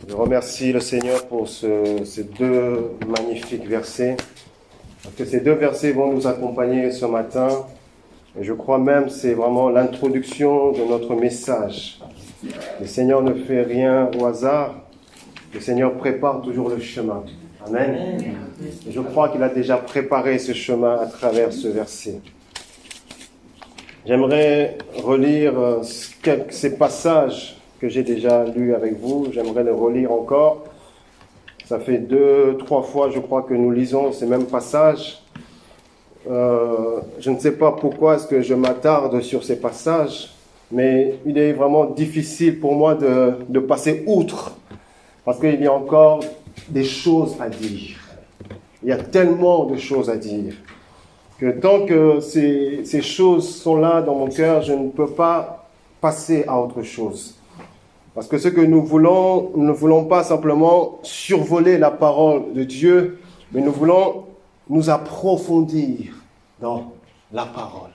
Je remercie le Seigneur pour ces deux magnifiques versets, parce que ces deux versets vont nous accompagner ce matin. Et je crois même que c'est vraiment l'introduction de notre message. Le Seigneur ne fait rien au hasard. Le Seigneur prépare toujours le chemin. Amen. Et je crois qu'il a déjà préparé ce chemin à travers ce verset. J'aimerais relire ces passages que j'ai déjà lus avec vous. J'aimerais les relire encore. Ça fait 2-3 fois, je crois, que nous lisons ces mêmes passages. Je ne sais pas pourquoi est-ce que je m'attarde sur ces passages, mais il est vraiment difficile pour moi de passer outre, parce qu'il y a encore des choses à dire. Il y a tellement de choses à dire, que tant que ces choses sont là dans mon cœur, je ne peux pas passer à autre chose. Parce que ce que nous ne voulons pas simplement survoler la parole de Dieu, mais nous voulons nous approfondir dans la parole.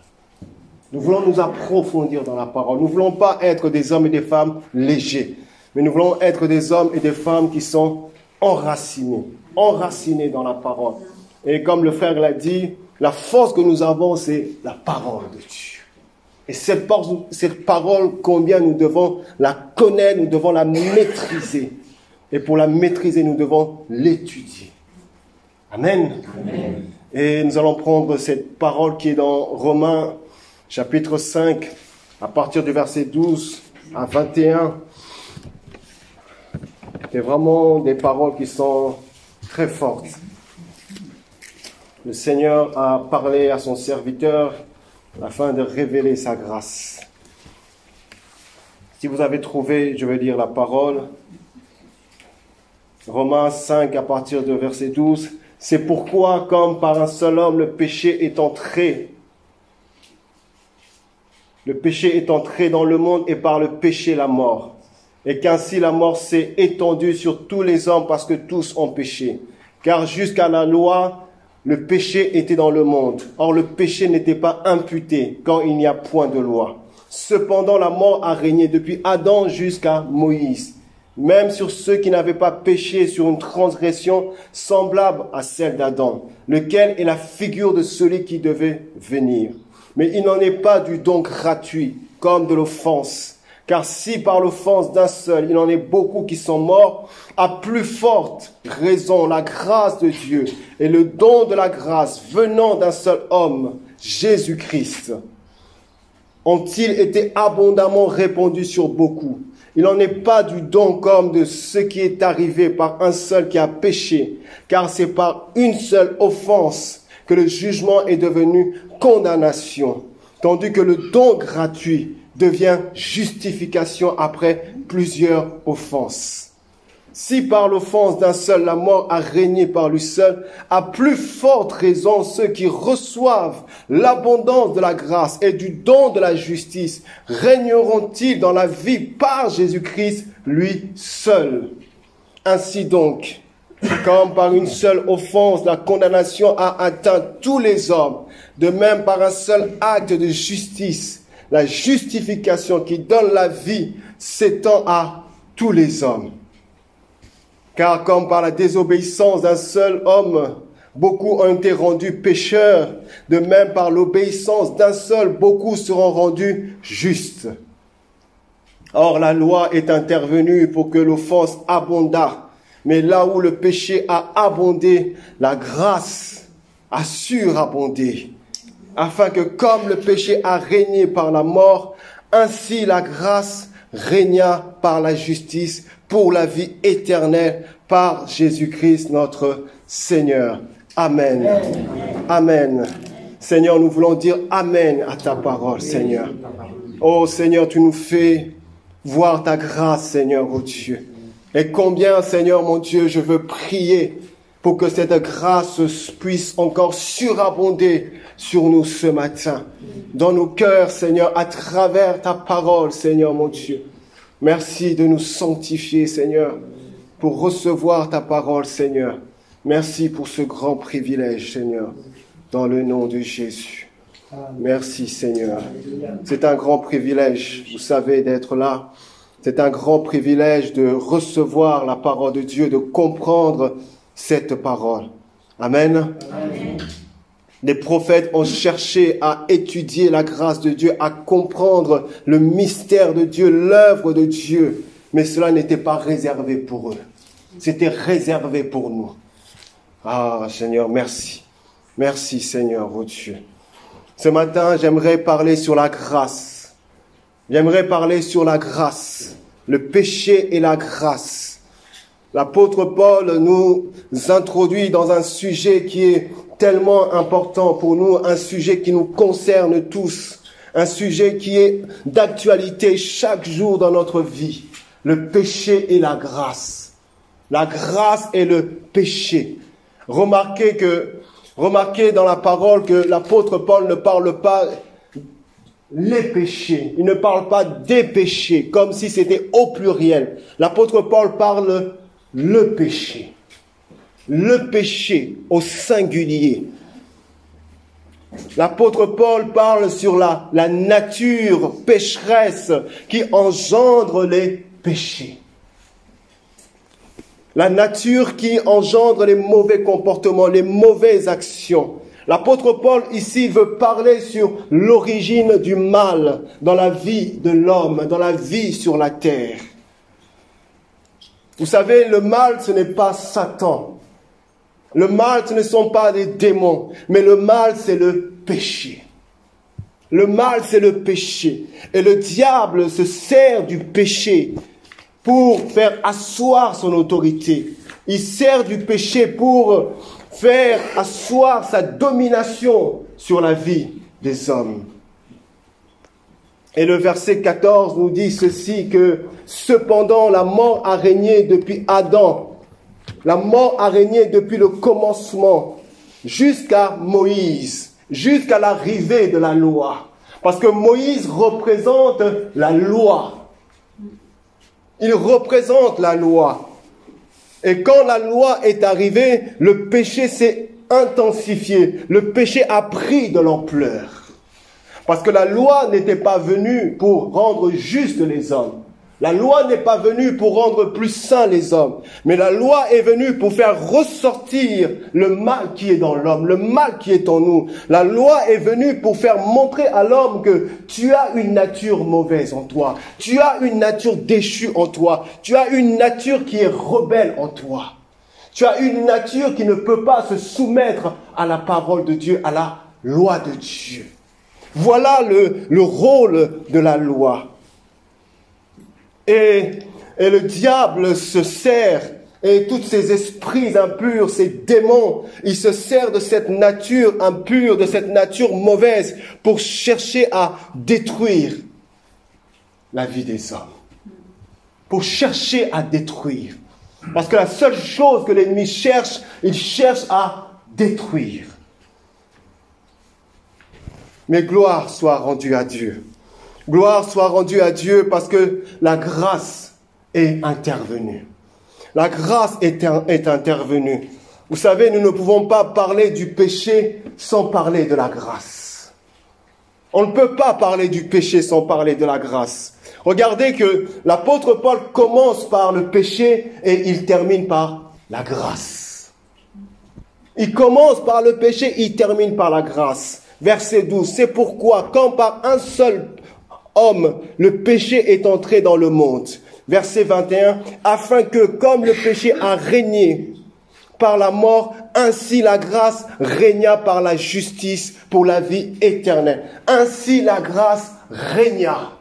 Nous voulons nous approfondir dans la parole. Nous ne voulons pas être des hommes et des femmes légers, mais nous voulons être des hommes et des femmes qui sont enracinés dans la parole. Et comme le frère l'a dit, la force que nous avons, c'est la parole de Dieu. Et cette parole, combien nous devons la connaître, nous devons la maîtriser. Et pour la maîtriser, nous devons l'étudier. Amen. Amen. Et nous allons prendre cette parole qui est dans Romains, chapitre 5, à partir du verset 12 à 21. C'est vraiment des paroles qui sont très fortes. Le Seigneur a parlé à son serviteur afin de révéler sa grâce. Si vous avez trouvé, je vais lire la parole. Romains 5, à partir du verset 12. C'est pourquoi, comme par un seul homme, le péché est entré dans le monde, et par le péché la mort. Et qu'ainsi la mort s'est étendue sur tous les hommes parce que tous ont péché. Car jusqu'à la loi, le péché était dans le monde. Or le péché n'était pas imputé quand il n'y a point de loi. Cependant la mort a régné depuis Adam jusqu'à Moïse, même sur ceux qui n'avaient pas péché, sur une transgression semblable à celle d'Adam, lequel est la figure de celui qui devait venir. Mais il n'en est pas du don gratuit, comme de l'offense. Car si par l'offense d'un seul, il en est beaucoup qui sont morts, à plus forte raison, la grâce de Dieu et le don de la grâce venant d'un seul homme, Jésus-Christ, ont-ils été abondamment répandus sur beaucoup. Il n'en est pas du don comme de ce qui est arrivé par un seul qui a péché, car c'est par une seule offense que le jugement est devenu condamnation, tandis que le don gratuit devient justification après plusieurs offenses. Si par l'offense d'un seul la mort a régné par lui seul, à plus forte raison ceux qui reçoivent l'abondance de la grâce et du don de la justice régneront-ils dans la vie par Jésus-Christ, lui seul. Ainsi donc, comme par une seule offense la condamnation a atteint tous les hommes, de même par un seul acte de justice, la justification qui donne la vie s'étend à tous les hommes. Car comme par la désobéissance d'un seul homme, beaucoup ont été rendus pécheurs, de même par l'obéissance d'un seul, beaucoup seront rendus justes. Or la loi est intervenue pour que l'offense abondât, mais là où le péché a abondé, la grâce a surabondé. Afin que comme le péché a régné par la mort, ainsi la grâce régna par la justice pour la vie éternelle par Jésus-Christ notre Seigneur. Amen. Amen. Seigneur, nous voulons dire Amen à ta parole, Seigneur. Oh Seigneur, tu nous fais voir ta grâce, Seigneur, oh Dieu. Et combien, Seigneur, mon Dieu, je veux prier pour que cette grâce puisse encore surabonder sur nous ce matin, dans nos cœurs, Seigneur, à travers ta parole, Seigneur, mon Dieu. Merci de nous sanctifier, Seigneur, pour recevoir ta parole, Seigneur. Merci pour ce grand privilège, Seigneur, dans le nom de Jésus. Merci, Seigneur. C'est un grand privilège, vous savez, d'être là C'est un grand privilège de recevoir la parole de Dieu, de comprendre cette parole. Amen. Amen. Les prophètes ont cherché à étudier la grâce de Dieu, à comprendre le mystère de Dieu, l'œuvre de Dieu. Mais cela n'était pas réservé pour eux. C'était réservé pour nous. Ah, Seigneur, merci. Merci, Seigneur, oh Dieu. Ce matin, j'aimerais parler sur la grâce. J'aimerais parler sur la grâce, le péché et la grâce. L'apôtre Paul nous introduit dans un sujet qui est tellement important pour nous, un sujet qui nous concerne tous, un sujet qui est d'actualité chaque jour dans notre vie. Le péché et la grâce. La grâce et le péché. Remarquez dans la parole que l'apôtre Paul ne parle pas les péchés. Il ne parle pas des péchés, comme si c'était au pluriel. L'apôtre Paul parle le péché. Le péché au singulier. L'apôtre Paul parle sur la nature pécheresse qui engendre les péchés. La nature qui engendre les mauvais comportements, les mauvaises actions. L'apôtre Paul ici veut parler sur l'origine du mal dans la vie de l'homme, dans la vie sur la terre. Vous savez, le mal, ce n'est pas Satan. Le mal, ce ne sont pas des démons, mais le mal, c'est le péché. Le mal, c'est le péché. Et le diable se sert du péché pour faire asseoir son autorité. Il sert du péché pour faire asseoir sa domination sur la vie des hommes. Et le verset 14 nous dit ceci, que cependant la mort a régné depuis Adam. La mort a régné depuis le commencement jusqu'à Moïse, jusqu'à l'arrivée de la loi. Parce que Moïse représente la loi. Il représente la loi. Et quand la loi est arrivée, le péché s'est intensifié. Le péché a pris de l'ampleur. Parce que la loi n'était pas venue pour rendre justes les hommes. La loi n'est pas venue pour rendre plus saints les hommes. Mais la loi est venue pour faire ressortir le mal qui est dans l'homme, le mal qui est en nous. La loi est venue pour faire montrer à l'homme que tu as une nature mauvaise en toi. Tu as une nature déchue en toi. Tu as une nature qui est rebelle en toi. Tu as une nature qui ne peut pas se soumettre à la parole de Dieu, à la loi de Dieu. Voilà le rôle de la loi. Et le diable se sert, et tous ces esprits impurs, ces démons, ils se servent de cette nature impure, de cette nature mauvaise, pour chercher à détruire la vie des hommes. Pour chercher à détruire. Parce que la seule chose que l'ennemi cherche, il cherche à détruire. Mais gloire soit rendue à Dieu. Gloire soit rendue à Dieu parce que la grâce est intervenue. La grâce est intervenue. Vous savez, nous ne pouvons pas parler du péché sans parler de la grâce. On ne peut pas parler du péché sans parler de la grâce. Regardez que l'apôtre Paul commence par le péché et il termine par la grâce. Il commence par le péché, il termine par la grâce. Verset 12, c'est pourquoi quand par un seul homme, le péché est entré dans le monde. Verset 21, afin que, comme le péché a régné par la mort, ainsi la grâce régna par la justice pour la vie éternelle. Ainsi la grâce régna.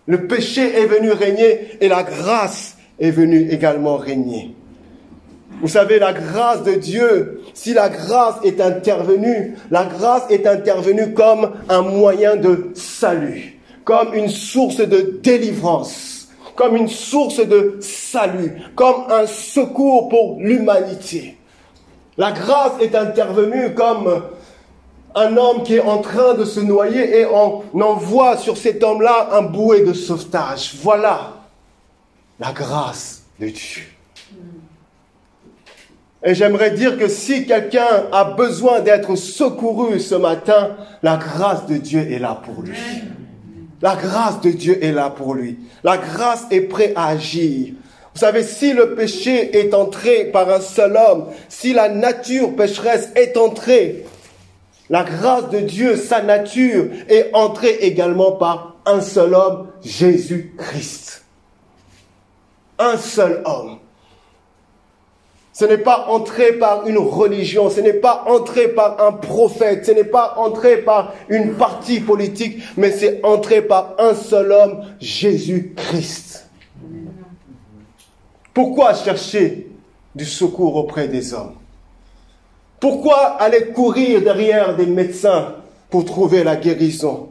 Le péché est venu régner et la grâce est venue également régner. Vous savez, la grâce de Dieu, si la grâce est intervenue comme un moyen de salut, comme une source de délivrance, comme une source de salut, comme un secours pour l'humanité. La grâce est intervenue comme un homme qui est en train de se noyer et on envoie sur cet homme-là un bouée de sauvetage. Voilà la grâce de Dieu. Et j'aimerais dire que si quelqu'un a besoin d'être secouru ce matin, la grâce de Dieu est là pour lui. La grâce de Dieu est là pour lui. La grâce est prête à agir. Vous savez, si le péché est entré par un seul homme, si la nature pécheresse est entrée, la grâce de Dieu, sa nature, est entrée également par un seul homme, Jésus-Christ. Un seul homme. Ce n'est pas entré par une religion, ce n'est pas entré par un prophète, ce n'est pas entré par une partie politique, mais c'est entré par un seul homme, Jésus-Christ. Pourquoi chercher du secours auprès des hommes? Pourquoi aller courir derrière des médecins pour trouver la guérison?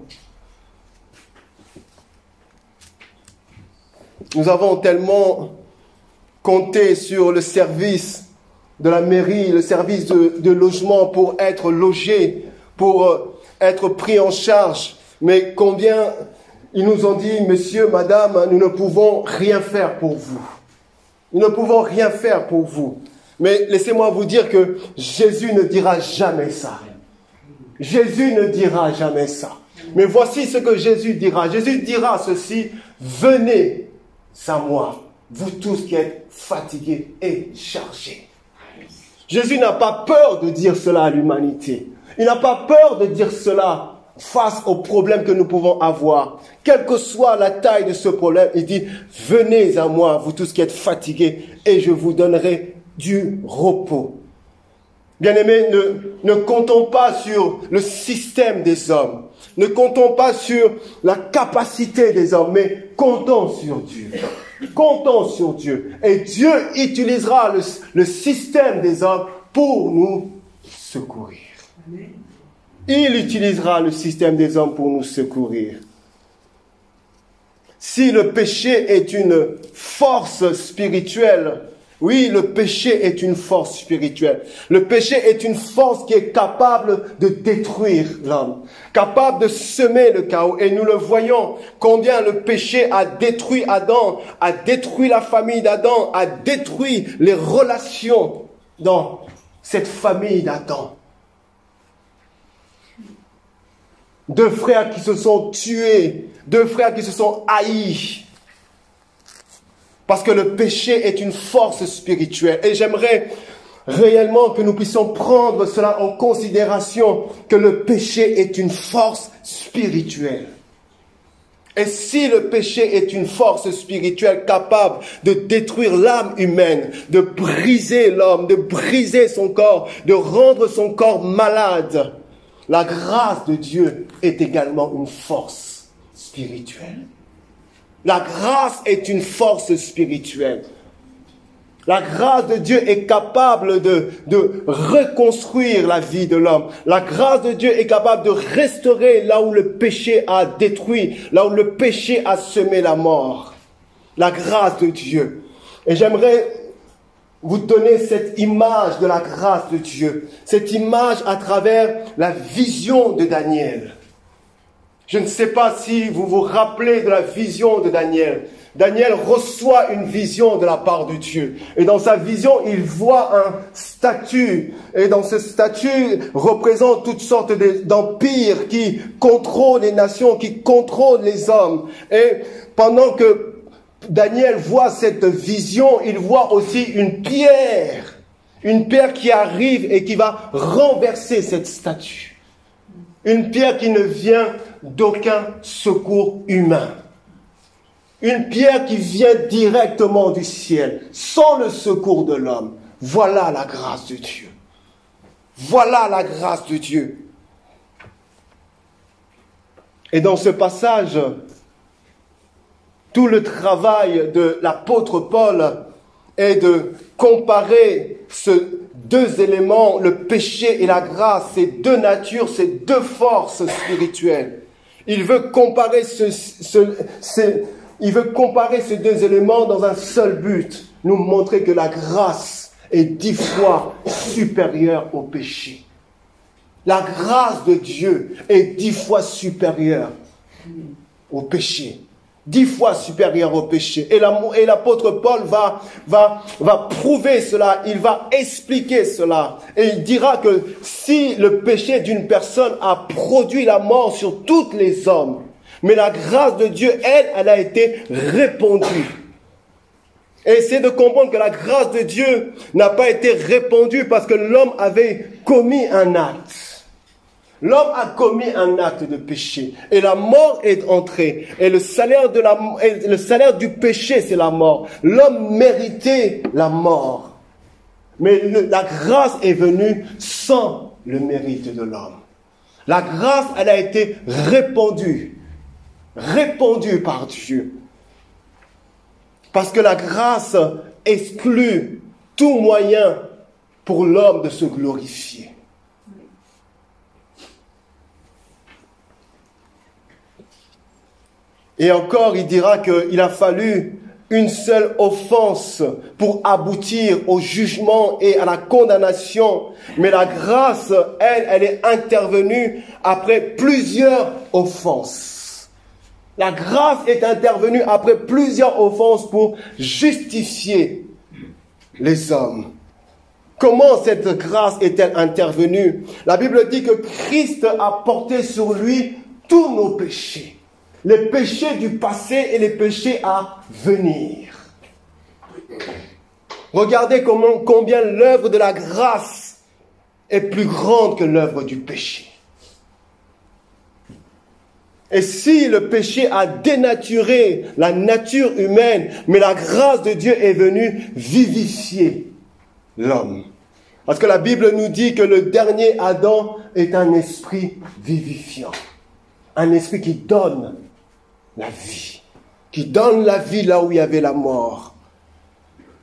Nous avons tellement compté sur le service de la mairie, le service de logement pour être logé, pour être pris en charge. Mais combien ils nous ont dit, monsieur, madame, nous ne pouvons rien faire pour vous. Nous ne pouvons rien faire pour vous. Mais laissez-moi vous dire que Jésus ne dira jamais ça. Jésus ne dira jamais ça. Mais voici ce que Jésus dira. Jésus dira ceci, venez à moi, vous tous qui êtes fatigués et chargés. Jésus n'a pas peur de dire cela à l'humanité. Il n'a pas peur de dire cela face aux problèmes que nous pouvons avoir. Quelle que soit la taille de ce problème, il dit, venez à moi, vous tous qui êtes fatigués, et je vous donnerai du repos. Bien-aimés, ne comptons pas sur le système des hommes. Ne comptons pas sur la capacité des hommes, mais comptons sur Dieu. Comptons sur Dieu. Et Dieu utilisera le système des hommes pour nous secourir. Amen. Il utilisera le système des hommes pour nous secourir. Si le péché est une force spirituelle, oui, le péché est une force spirituelle. Le péché est une force qui est capable de détruire l'homme, capable de semer le chaos. Et nous le voyons, combien le péché a détruit Adam, a détruit la famille d'Adam, a détruit les relations dans cette famille d'Adam. Deux frères qui se sont tués, deux frères qui se sont haïs. Parce que le péché est une force spirituelle. Et j'aimerais réellement que nous puissions prendre cela en considération, que le péché est une force spirituelle. Et si le péché est une force spirituelle capable de détruire l'âme humaine, de briser l'homme, de briser son corps, de rendre son corps malade, la grâce de Dieu est également une force spirituelle. La grâce est une force spirituelle. La grâce de Dieu est capable de reconstruire la vie de l'homme. La grâce de Dieu est capable de restaurer là où le péché a détruit, là où le péché a semé la mort. La grâce de Dieu. Et j'aimerais vous donner cette image de la grâce de Dieu. Cette image à travers la vision de Daniel. Je ne sais pas si vous vous rappelez de la vision de Daniel. Daniel reçoit une vision de la part de Dieu. Et dans sa vision, il voit un statut. Et dans ce statut représente toutes sortes d'empires qui contrôlent les nations, qui contrôlent les hommes. Et pendant que Daniel voit cette vision, il voit aussi une pierre qui arrive et qui va renverser cette statue. Une pierre qui ne vient d'aucun secours humain. Une pierre qui vient directement du ciel, sans le secours de l'homme. Voilà la grâce de Dieu. Voilà la grâce de Dieu. Et dans ce passage, tout le travail de l'apôtre Paul est de comparer ces deux éléments, le péché et la grâce, ces deux natures, ces deux forces spirituelles. Il veut comparer il veut comparer ces deux éléments dans un seul but, nous montrer que la grâce est 10 fois supérieure au péché. La grâce de Dieu est 10 fois supérieure au péché. 10 fois supérieure au péché. Et l'apôtre Paul va prouver cela, il va expliquer cela. Et il dira que si le péché d'une personne a produit la mort sur tous les hommes, Mais la grâce de Dieu, elle a été répandue. Et essayez de comprendre que la grâce de Dieu n'a pas été répandue parce que l'homme avait commis un acte. L'homme a commis un acte de péché. Et la mort est entrée. Et le salaire du péché, c'est la mort. L'homme méritait la mort. Mais la grâce est venue sans le mérite de l'homme. La grâce, elle a été répandue par Dieu. Parce que la grâce exclut tout moyen pour l'homme de se glorifier. Et encore, il dira qu'il a fallu une seule offense pour aboutir au jugement et à la condamnation. Mais la grâce, elle est intervenue après plusieurs offenses. La grâce est intervenue après plusieurs offenses pour justifier les hommes. Comment cette grâce est-elle intervenue? La Bible dit que Christ a porté sur lui tous nos péchés. Les péchés du passé et les péchés à venir. Regardez combien l'œuvre de la grâce est plus grande que l'œuvre du péché. Et si le péché a dénaturé la nature humaine, mais la grâce de Dieu est venue vivifier l'homme. Parce que la Bible nous dit que le dernier Adam est un esprit vivifiant. Un esprit qui donne la vie. Qui donne la vie là où il y avait la mort.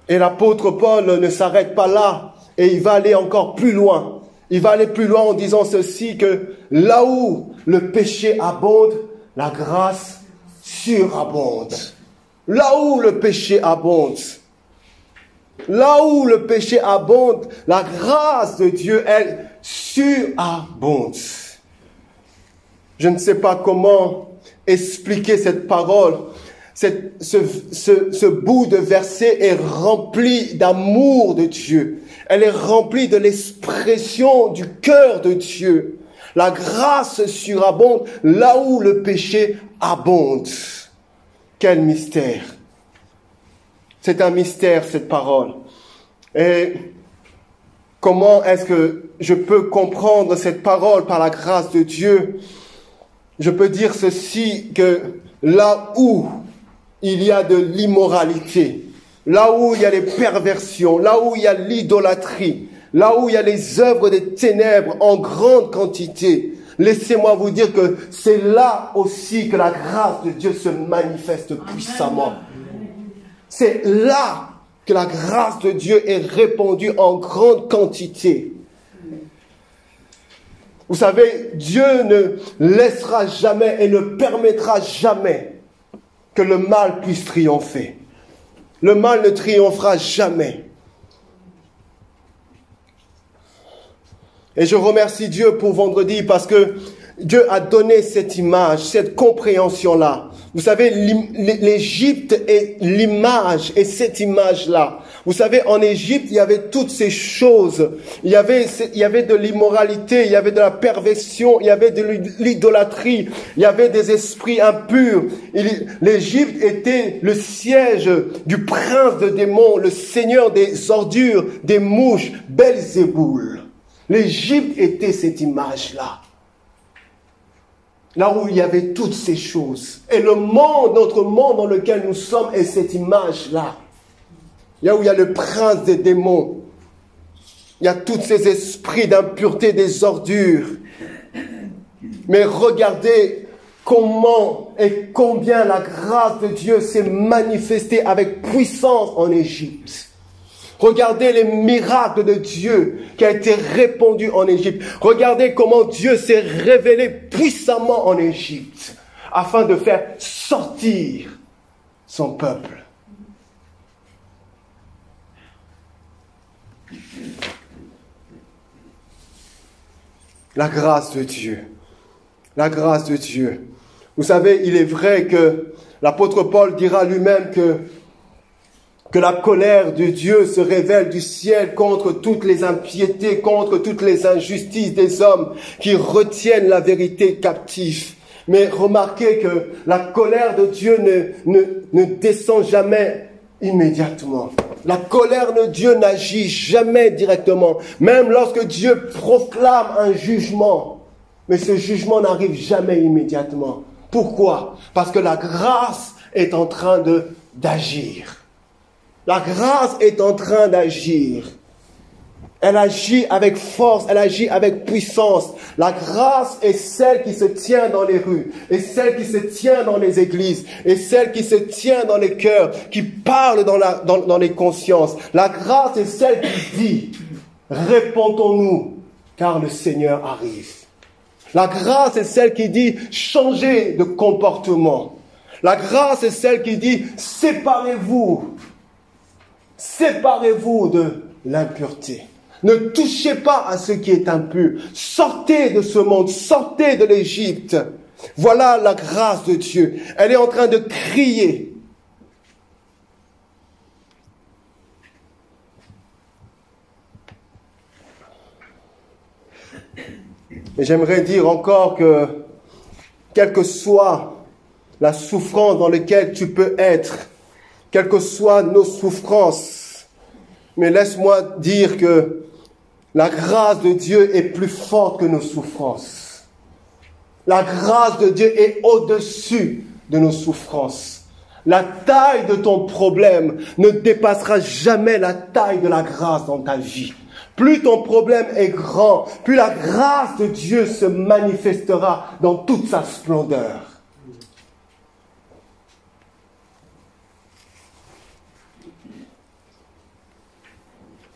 Et l'apôtre Paul ne s'arrête pas là. Et il va aller encore plus loin. Il va aller plus loin en disant ceci, que là où le péché abonde, la grâce surabonde. Là où le péché abonde. Là où le péché abonde, la grâce de Dieu, elle, surabonde. Je ne sais pas comment expliquer cette parole. Ce bout de verset est rempli d'amour de Dieu. Elle est remplie de l'expression du cœur de Dieu. La grâce surabonde là où le péché abonde. Quel mystère! C'est un mystère, cette parole. Et comment est-ce que je peux comprendre cette parole par la grâce de Dieu? Je peux dire ceci, que là où il y a de l'immoralité, là où il y a les perversions, là où il y a l'idolâtrie, là où il y a les œuvres des ténèbres en grande quantité, laissez-moi vous dire que c'est là aussi que la grâce de Dieu se manifeste puissamment. C'est là que la grâce de Dieu est répandue en grande quantité. Vous savez, Dieu ne laissera jamais et ne permettra jamais que le mal puisse triompher. Le mal ne triomphera jamais. Et je remercie Dieu pour vendredi parce que Dieu a donné cette image, cette compréhension-là. Vous savez, l'Égypte est l'image, et cette image-là. Vous savez, en Égypte, il y avait toutes ces choses. Il y avait de l'immoralité, il y avait de la perversion, il y avait de l'idolâtrie, il y avait des esprits impurs. L'Égypte était le siège du prince de démons, le seigneur des ordures, des mouches, Belzéboul. L'Égypte était cette image-là. Là où il y avait toutes ces choses. Et le monde, notre monde dans lequel nous sommes, est cette image-là. Là où il y a le prince des démons. Il y a tous ces esprits d'impureté, des ordures. Mais regardez comment et combien la grâce de Dieu s'est manifestée avec puissance en Égypte. Regardez les miracles de Dieu qui a été répandu en Égypte. Regardez comment Dieu s'est révélé puissamment en Égypte afin de faire sortir son peuple. La grâce de Dieu. La grâce de Dieu. Vous savez, il est vrai que l'apôtre Paul dira lui-même que la colère de Dieu se révèle du ciel contre toutes les impiétés, contre toutes les injustices des hommes qui retiennent la vérité captive. Mais remarquez que la colère de Dieu ne descend jamais immédiatement. La colère de Dieu n'agit jamais directement. Même lorsque Dieu proclame un jugement, mais ce jugement n'arrive jamais immédiatement. Pourquoi? Parce que la grâce est en train d'agir. La grâce est en train d'agir. Elle agit avec force, elle agit avec puissance. La grâce est celle qui se tient dans les rues, et celle qui se tient dans les églises, et celle qui se tient dans les cœurs, qui parle dans les consciences. La grâce est celle qui dit, répondons-nous, car le Seigneur arrive. La grâce est celle qui dit, changez de comportement. La grâce est celle qui dit, séparez-vous de l'impureté. Ne touchez pas à ce qui est impur. Sortez de ce monde, sortez de l'Égypte. Voilà la grâce de Dieu. Elle est en train de crier. Et j'aimerais dire encore que, quelle que soit la souffrance dans laquelle tu peux être, quelles que soient nos souffrances, mais laisse-moi dire que la grâce de Dieu est plus forte que nos souffrances. La grâce de Dieu est au-dessus de nos souffrances. La taille de ton problème ne dépassera jamais la taille de la grâce dans ta vie. Plus ton problème est grand, plus la grâce de Dieu se manifestera dans toute sa splendeur.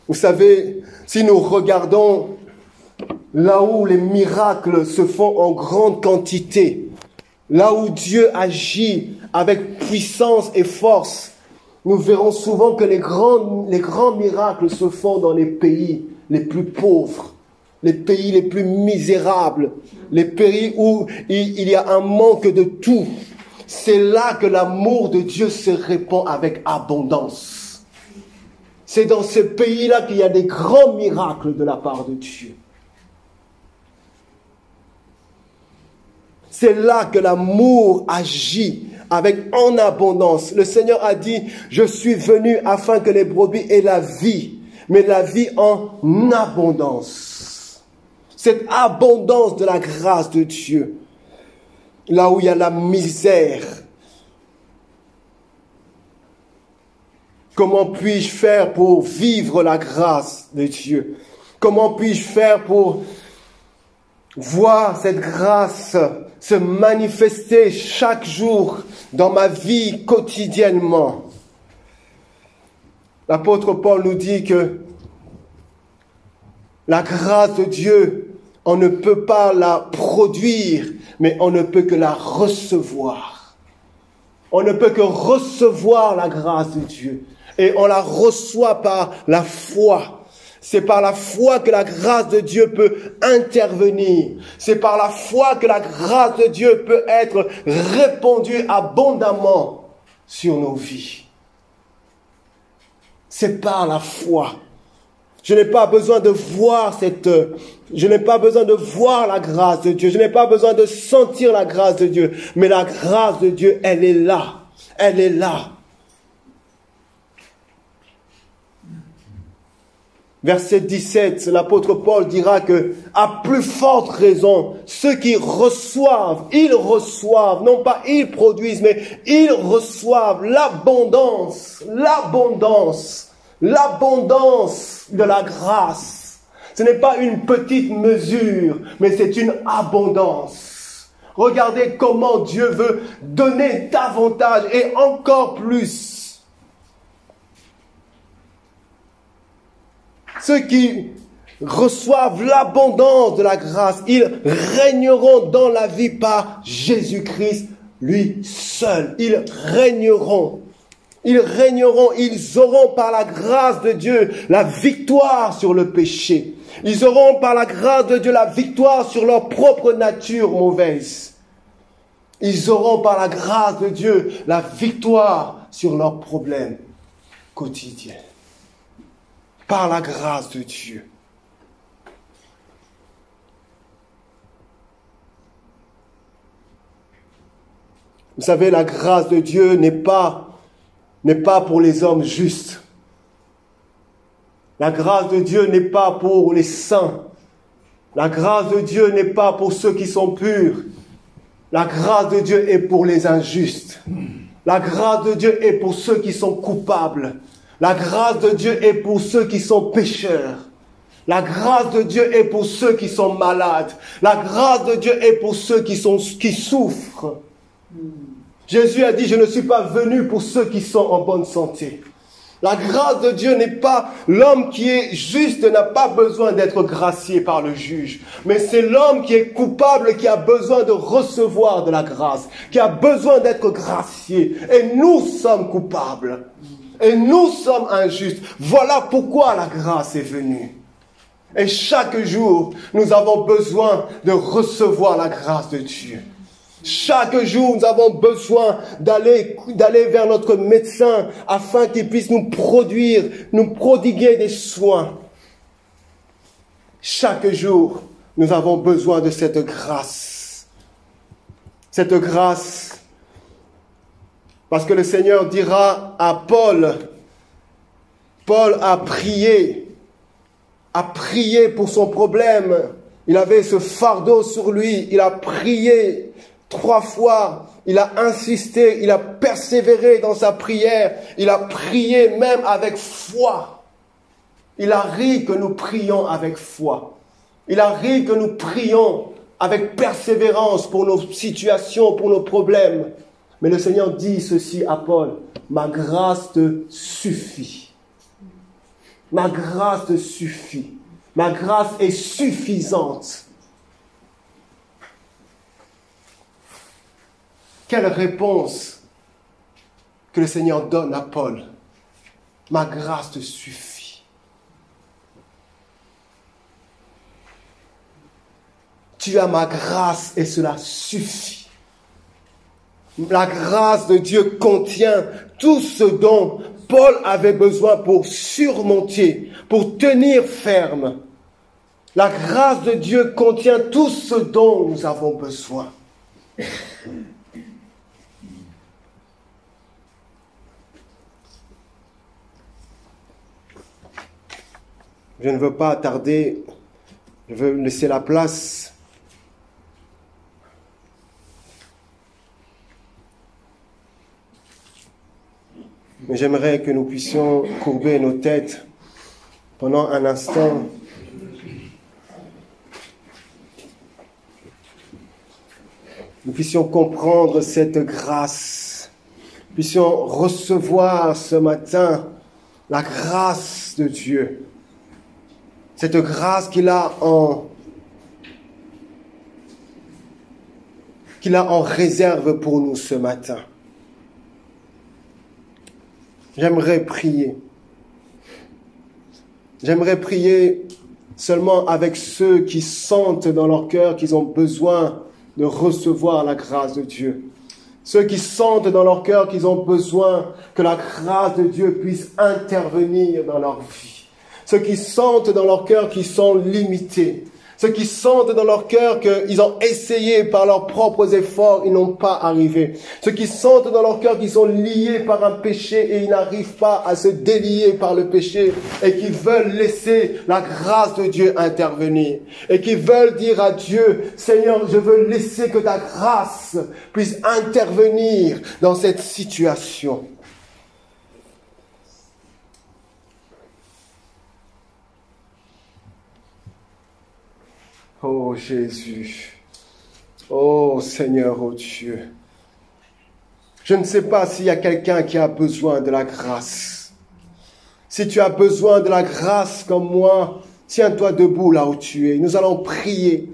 Vous savez, si nous regardons là où les miracles se font en grande quantité, là où Dieu agit avec puissance et force, nous verrons souvent que les grands miracles se font dans les pays les plus pauvres, les pays les plus misérables, les pays où il y a un manque de tout. C'est là que l'amour de Dieu se répand avec abondance. C'est dans ce pays-là qu'il y a des grands miracles de la part de Dieu. C'est là que l'amour agit en abondance. Le Seigneur a dit, je suis venu afin que les brebis aient la vie, mais la vie en abondance. Cette abondance de la grâce de Dieu, là où il y a la misère. Comment puis-je faire pour vivre la grâce de Dieu? Comment puis-je faire pour voir cette grâce se manifester chaque jour dans ma vie quotidiennement? L'apôtre Paul nous dit que la grâce de Dieu, on ne peut pas la produire, mais on ne peut que la recevoir. On ne peut que recevoir la grâce de Dieu. Et on la reçoit par la foi. C'est par la foi que la grâce de Dieu peut intervenir. C'est par la foi que la grâce de Dieu peut être répandue abondamment sur nos vies. C'est par la foi. Je n'ai pas besoin de voir je n'ai pas besoin de voir la grâce de Dieu. Je n'ai pas besoin de sentir la grâce de Dieu. Mais la grâce de Dieu, elle est là. Elle est là. Verset 17, l'apôtre Paul dira que, à plus forte raison, ceux qui reçoivent, ils reçoivent, non pas ils produisent, mais ils reçoivent l'abondance de la grâce. Ce n'est pas une petite mesure, mais c'est une abondance. Regardez comment Dieu veut donner davantage et encore plus. Ceux qui reçoivent l'abondance de la grâce, ils régneront dans la vie par Jésus-Christ, lui seul. Ils régneront, ils auront par la grâce de Dieu la victoire sur le péché. Ils auront par la grâce de Dieu la victoire sur leur propre nature mauvaise. Ils auront par la grâce de Dieu la victoire sur leurs problèmes quotidiens. Par la grâce de Dieu. Vous savez, la grâce de Dieu n'est pas pour les hommes justes. La grâce de Dieu n'est pas pour les saints. La grâce de Dieu n'est pas pour ceux qui sont purs. La grâce de Dieu est pour les injustes. La grâce de Dieu est pour ceux qui sont coupables. La grâce de Dieu est pour ceux qui sont pécheurs. La grâce de Dieu est pour ceux qui sont malades. La grâce de Dieu est pour ceux qui souffrent. Jésus a dit, je ne suis pas venu pour ceux qui sont en bonne santé. La grâce de Dieu n'est pas l'homme qui est juste n'a pas besoin d'être gracié par le juge. Mais c'est l'homme qui est coupable qui a besoin de recevoir de la grâce, qui a besoin d'être gracié. Et nous sommes coupables. Et nous sommes injustes. Voilà pourquoi la grâce est venue. Et chaque jour, nous avons besoin de recevoir la grâce de Dieu. Chaque jour, nous avons besoin d'aller vers notre médecin afin qu'il puisse nous prodiguer des soins. Chaque jour, nous avons besoin de cette grâce. Cette grâce, parce que le Seigneur dira à Paul a prié pour son problème. Il avait ce fardeau sur lui, il a prié 3 fois, il a insisté, il a persévéré dans sa prière, il a prié même avec foi. Il arrive que nous prions avec foi. Il arrive que nous prions avec persévérance pour nos situations, pour nos problèmes. Mais le Seigneur dit ceci à Paul, ma grâce te suffit. Ma grâce te suffit. Ma grâce est suffisante. Quelle réponse que le Seigneur donne à Paul. Ma grâce te suffit. Tu as ma grâce et cela suffit. La grâce de Dieu contient tout ce dont Paul avait besoin pour surmonter, pour tenir ferme. La grâce de Dieu contient tout ce dont nous avons besoin. Je ne veux pas attarder, je veux laisser la place. Mais j'aimerais que nous puissions courber nos têtes pendant un instant. Nous puissions comprendre cette grâce. Nous puissions recevoir ce matin la grâce de Dieu. Cette grâce qu'il a en réserve pour nous ce matin. J'aimerais prier. J'aimerais prier seulement avec ceux qui sentent dans leur cœur qu'ils ont besoin de recevoir la grâce de Dieu. Ceux qui sentent dans leur cœur qu'ils ont besoin que la grâce de Dieu puisse intervenir dans leur vie. Ceux qui sentent dans leur cœur qu'ils sont limités. Ceux qui sentent dans leur cœur qu'ils ont essayé par leurs propres efforts, ils n'ont pas arrivé. Ceux qui sentent dans leur cœur qu'ils sont liés par un péché et ils n'arrivent pas à se délier par le péché et qui veulent laisser la grâce de Dieu intervenir. Et qui veulent dire à Dieu, Seigneur, je veux laisser que ta grâce puisse intervenir dans cette situation. Oh Jésus, oh Seigneur, oh Dieu, je ne sais pas s'il y a quelqu'un qui a besoin de la grâce. Si tu as besoin de la grâce comme moi, tiens-toi debout là où tu es. Nous allons prier.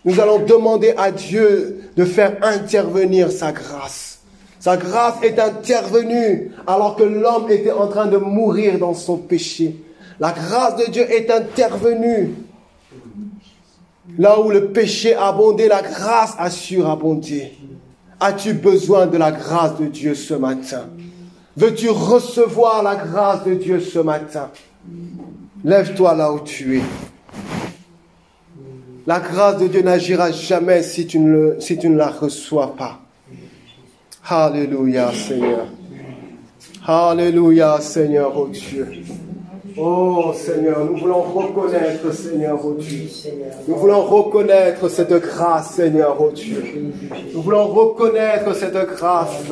Nous allons demander à Dieu de faire intervenir sa grâce. Sa grâce est intervenue alors que l'homme était en train de mourir dans son péché. La grâce de Dieu est intervenue. Là où le péché abondait, la grâce a surabondé. As-tu besoin de la grâce de Dieu ce matin? Veux-tu recevoir la grâce de Dieu ce matin? Lève-toi là où tu es. La grâce de Dieu n'agira jamais si tu ne la reçois pas. Alléluia, Seigneur. Alléluia, Seigneur, oh Dieu. Oh Seigneur, nous voulons reconnaître, Seigneur, oh Dieu. Nous voulons reconnaître cette grâce, Seigneur, oh Dieu. Nous voulons reconnaître cette grâce.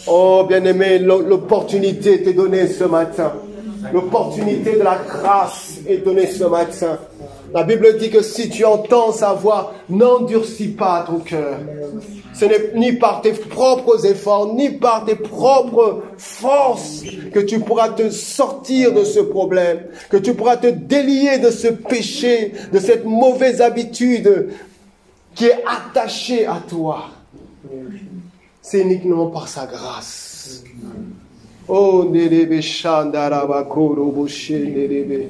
Oh bien-aimé, l'opportunité t'est donnée ce matin. L'opportunité de la grâce est donnée ce matin. La Bible dit que si tu entends sa voix, n'endurcis pas ton cœur. Ce n'est ni par tes propres efforts, ni par tes propres forces que tu pourras te sortir de ce problème, que tu pourras te délier de ce péché, de cette mauvaise habitude qui est attachée à toi. C'est uniquement par sa grâce. Oh, Nerebe Shandarabakoro Boshe Nerebe.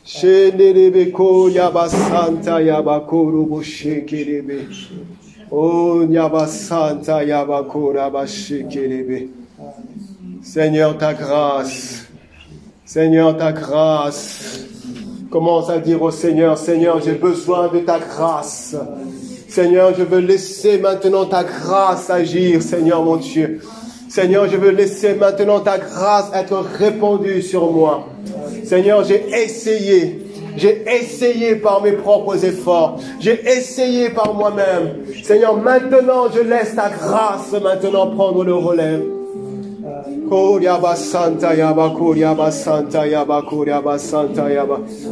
Shenderebe Ko Yabasanta Yabakoro Boshe Kerebe. Oh, Yabasanta Yabakora Bashe Kerebe. Seigneur, ta grâce. Seigneur, ta grâce. Commence à dire au Seigneur, Seigneur, j'ai besoin de ta grâce. Seigneur, je veux laisser maintenant ta grâce agir, Seigneur mon Dieu. Seigneur, je veux laisser maintenant ta grâce être répandue sur moi. Seigneur, j'ai essayé par mes propres efforts. J'ai essayé par moi-même. Seigneur, maintenant, je laisse ta grâce maintenant prendre le relais.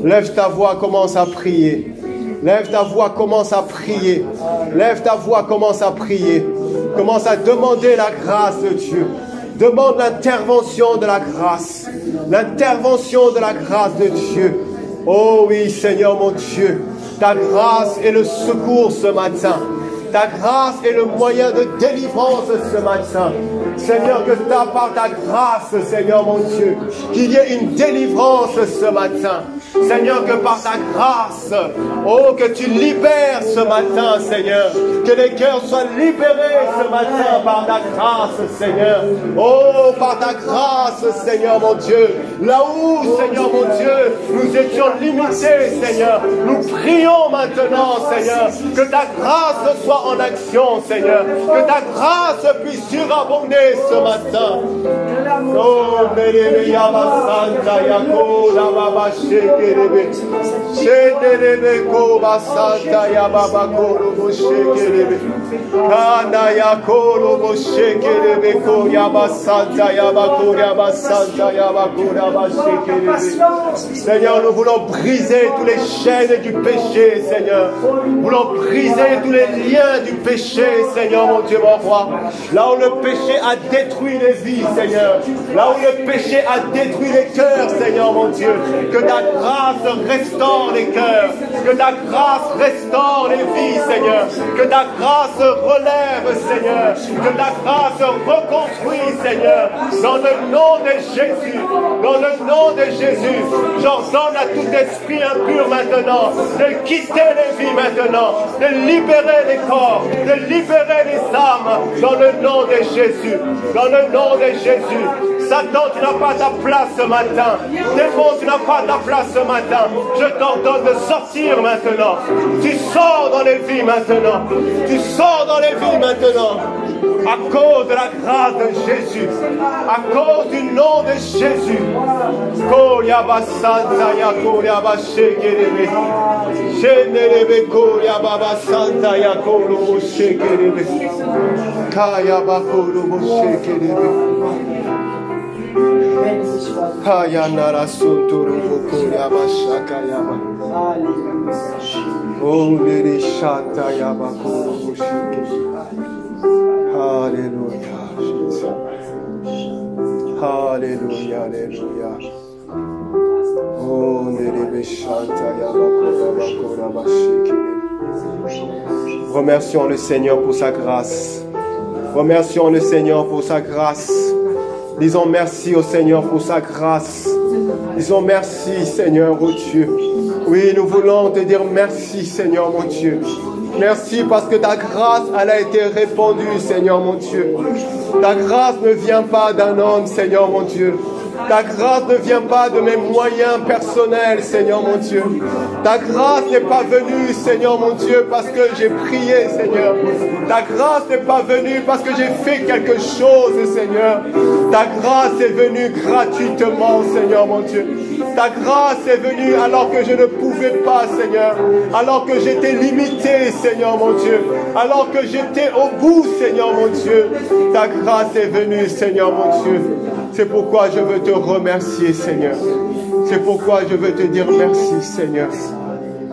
Lève ta voix, commence à prier. Lève ta voix, commence à prier. Lève ta voix, commence à prier. Commence à demander la grâce de Dieu. Demande l'intervention de la grâce. L'intervention de la grâce de Dieu. Oh oui, Seigneur mon Dieu. Ta grâce est le secours ce matin. Ta grâce est le moyen de délivrance ce matin. Seigneur, que par ta grâce, Seigneur mon Dieu, qu'il y ait une délivrance ce matin. Seigneur, que par ta grâce, oh, que tu libères ce matin, Seigneur. Que les cœurs soient libérés ce matin par ta grâce, Seigneur. Oh, par ta grâce, Seigneur mon Dieu. Là où, Seigneur mon Dieu, nous étions limités, Seigneur. Nous prions maintenant, Seigneur, que ta grâce soit en action, Seigneur. Que ta grâce puisse surabonder ce matin. Oh, Santa Yakola Baba Shekerebe. Shekerebe Koba Santa Yababa Koro Shekerebe. Kana Yakoro Shekerebe Ko Yaba Santa Yabako Yaba Santa Yabako Yaba Shekerebe. Seigneur, nous voulons briser tous les chaînes du péché, Seigneur. Nous voulons briser tous les liens du péché, Seigneur, mon Dieu, mon roi. Là où le péché a détruit les vies, Seigneur. Là où le péché a détruit les cœurs, Seigneur, mon Dieu. Que ta grâce restaure les cœurs. Que ta grâce restaure les vies, Seigneur. Que ta grâce relève, Seigneur. Que ta grâce reconstruise, Seigneur. Dans le nom de Jésus. Dans le nom de Jésus. J'ordonne à tout esprit impur maintenant de quitter les vies maintenant. De libérer les corps. De libérer les âmes. Dans le nom de Jésus. Dans le nom de Jésus. Satan, tu n'as pas ta place ce matin. Démon, tu n'as pas ta place ce matin. Je t'ordonne de sortir maintenant. Tu sors dans les vies maintenant. Tu sors dans les vies maintenant. À cause de la grâce de Jésus. À cause du nom de Jésus. Koyaba Santa Yakoyaba Shekerebe. Shenerebe Koyaba Santa Yakoro Shekerebe. Kayaba Koro Shekerebe. Kayanara Sotoro Koyaba Shakayaba. Oh, Lady Shanta Yaba Koro Shekerebe. Alléluia, Jésus. Alléluia, Alléluia. Oh, Nerebe Shanta Yaba Kora Shekerebe. Remercions le Seigneur pour sa grâce. Remercions le Seigneur pour sa grâce. Disons merci au Seigneur pour sa grâce. Disons merci, Seigneur, oh Dieu. Oui, nous voulons te dire merci, Seigneur, mon Dieu. Merci parce que ta grâce, elle a été répandue, Seigneur, mon Dieu. Ta grâce ne vient pas d'un homme, Seigneur, mon Dieu. Ta grâce ne vient pas de mes moyens personnels, Seigneur mon Dieu. Ta grâce n'est pas venue, Seigneur mon Dieu, parce que j'ai prié, Seigneur. Ta grâce n'est pas venue parce que j'ai fait quelque chose, Seigneur. Ta grâce est venue gratuitement, Seigneur mon Dieu. Ta grâce est venue alors que je ne pouvais pas, Seigneur. Alors que j'étais limité, Seigneur mon Dieu. Alors que j'étais au bout, Seigneur mon Dieu. Ta grâce est venue, Seigneur mon Dieu. C'est pourquoi je veux te remercier, Seigneur. C'est pourquoi je veux te dire merci, Seigneur.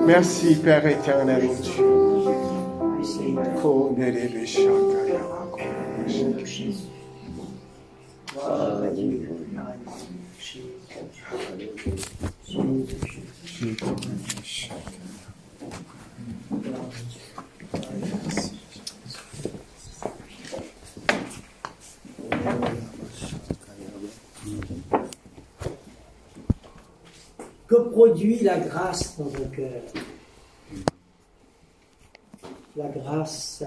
Merci, Père éternel, mon Dieu. Que produit la grâce dans un cœur? La grâce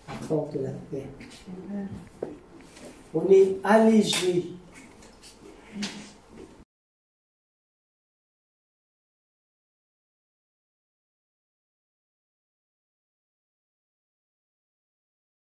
apporte la paix. On est allégé